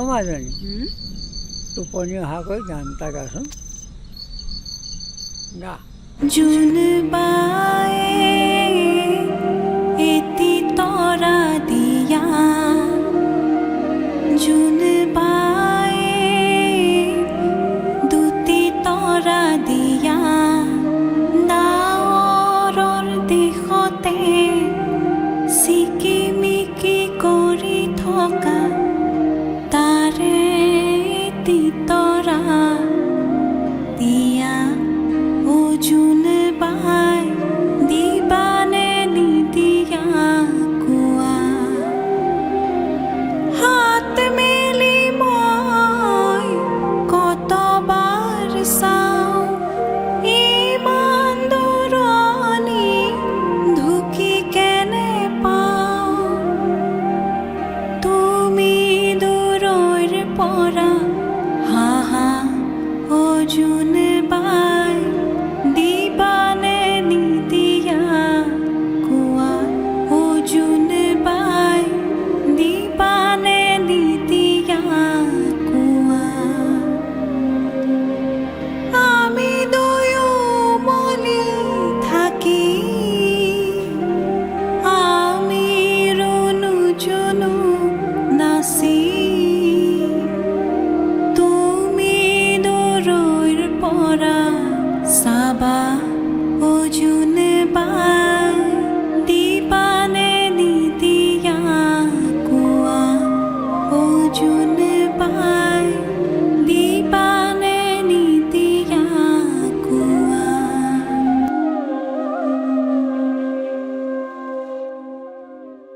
মাজনী টোপনি অহাকৈ গান এটা গাচোন গা জুন বায়ে এটি তৰা দিয়া জুন বায়ে দুটি তৰা দিয়া ডাৱৰৰ দিশতে চিকিমিকি কৰি থকা তাৰে এটি তৰা দিয়া ও জুন